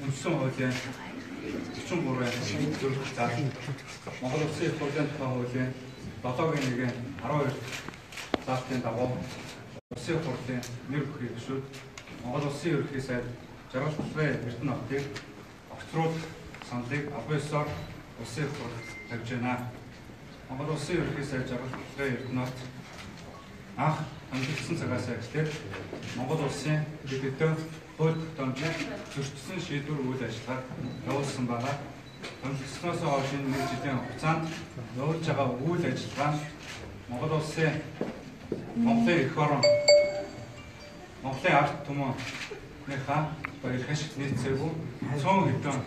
Үндсэн хуулийн 43-ийн зөвлөх зал Монгол Улсын их хурлын тухай хуулийн 7-гийн 1-12 заалтын дагуу Улсын их хурлын нэр бүхий гишүүд Монгол Улсын ерөнхий сайд Жаргал Булгын Эрдэнэ хотыг огцруулах саналыг албан ёсоор Улсын их хурлд тавьж байна. Монгол Улсын ерөнхий сайд Жаргал Булгын Эрдэнэ хот анх амжилтсан цагаас эхлээд Монгол Улсын дэвтэн хууль тогтоомжийг зөрчсөн шийдвэр үйл ажиллагааг явуулсан байгаа. Амжилтсноос хойш энэ нэг жилийн хугацаанд явуулж байгаа үйл ажиллагаа нь Монгол Улсын Монголын эх орон Монголын ард түмнийхээ эрх ашиг нийцээгүй цөөн хэдэн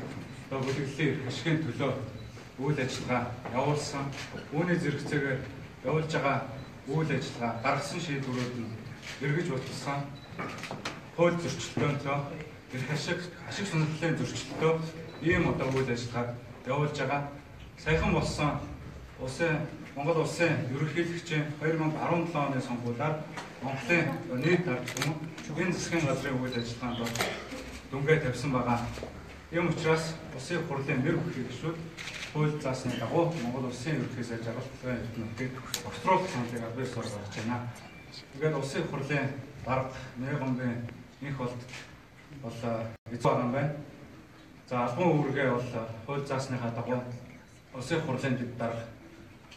бүлэглэлийн эрх ашигын төлөө үйл ажиллагаа явуулсан. Үүний зэрэгцээгээр явуулж байгаа үйл ажиллагаа гаргасан шийдвэрүүд нь эргэж баталсан хууль зөрчилдөөнтэй эрх ашиг сонирхлын зөрчилдөө ийм одоо үйл ажиллагааг явуулж байгаа. Саяхан болсон Монгол Улсын ерөнхийлөгчийн 2017 оны сонгуулиар Монголын нийт ард түмэн энэ засгийн газрын үйл ажиллагаанд дүнгээ тавьсан байгаа. Ийм учраас Улсын их хурлын нэр бүхий гишүүд хууль заасны дагуу Монгол Улсын ерөнхий сайд Жаргал Булгын Эрдэнэ хотыг огцруулах саналыг албан ёсоор гаргаж байна. Ингээд Улсын их хурлын дарга Нягамбын их болд бол эзэн байгаа юм байна. За албан үүргээ бол хууль заасныхаа дагуу Улсын их хурлын дэд дарга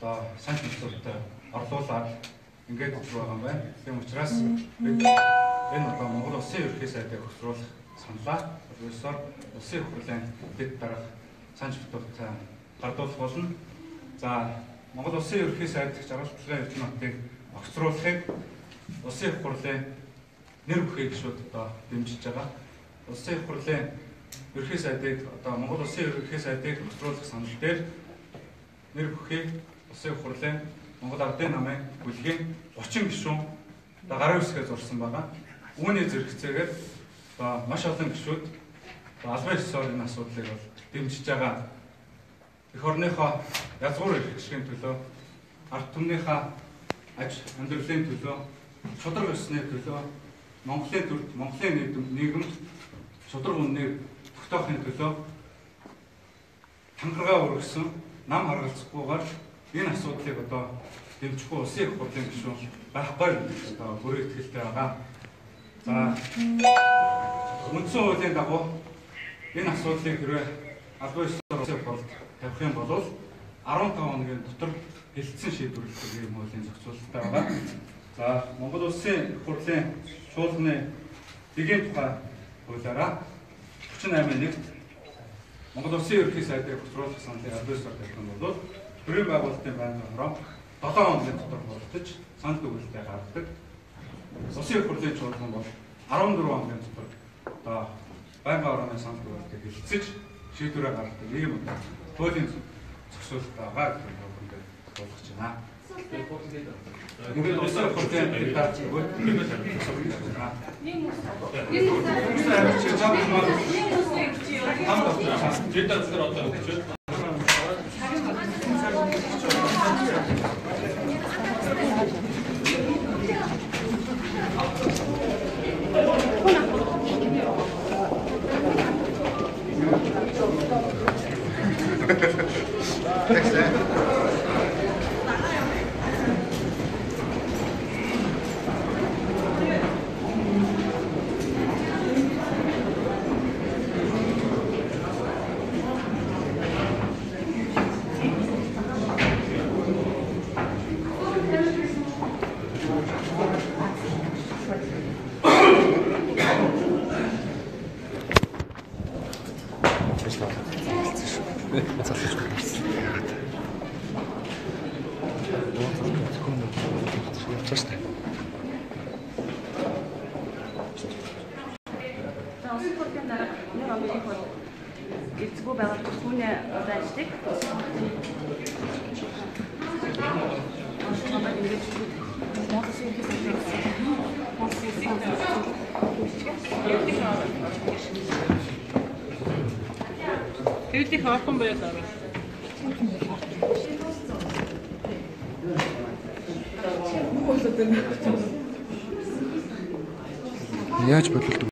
одоо санч мэдээлэлд орлуулаад ингээд байгаа юм байна. Тийм учраас бид энэ одоо Монгол Улсын ерөнхий сайдыг огцруулах саналаа албан ёсоор Улсын их хурлын дэд дарга санч мэдээлэлд гардуулах болно. За Монгол Улсын ерөнхий сайд Жаргал Булгын Эрдэнэ хотыг огцруулахыг Улсын их хурлын нэр бүхий гишүүд одоо дэмжиж байгаа. Улсын их хурлын ерөнхий сайдыг одоо Монгол Улсын ерөнхий сайдыг огцруулах санал дээр нэр бүхий Улсын их хурлын Монгол Ардын намын бүлгийн 30 гишүүн одоо гарын үсгээ зурсан байгаа. Үүний зэрэгцээгээр одоо маш олон гишүүд албан ёсоор энэ асуудлыг бол дэмжиж байгаа. Эх орныхоо язгуур эрх ашигын төлөө, ард түмнийхээ амьдралын төлөө, шударга ёсны төлөө, Монголын төрд, Монголын нийгэмд шударга үннийг тогтоохын төлөө тангараа өргөсөн нам харгалзахгүйгээр энэ асуудлыг одоо дэмжихгүй Улсын их хурлын гишүүн байхгүй одоо бүрээ итгэлтэй байгаа. За үндсэн хуулийн дагуу энэ асуудлыг хэрвээ албан ёсоор Улсын их хурлд тавих юм бол 15 хоногийн дотор хэлэлцэн шийдвэрлэх юм хуулийн зохицуулалттай байгаа. За Монгол Улсын их хурлын чуулганы дэгийн тухай хуулиараа 38-нд Монгол Улсын ерөнхий сайдыг огцруулах саналыг албан ёсоор тавих юм бол төрийн байгуулалтын байнгын хороо 7 хоногийн дотор болтож санал дүгнэлтээ гаргадаг. Улсын их хурлын чуулган бол 14 хоногийн дотор одоо байнгын хорооны санал дүгнэлтийг хэлэлцэж шийдвэрээ гаргадаг. Ийм одоо хуулийн зохицуулалт байгаа гэх юм болгож байна. Ингээд Улсын их хурлын дэдаарч өгөөд Улсын хурлын дараа нэг онгоцны хурд эцгүй байгаа түүний ажилладаг. Тэрийг хаахан байлаа. Яаж болов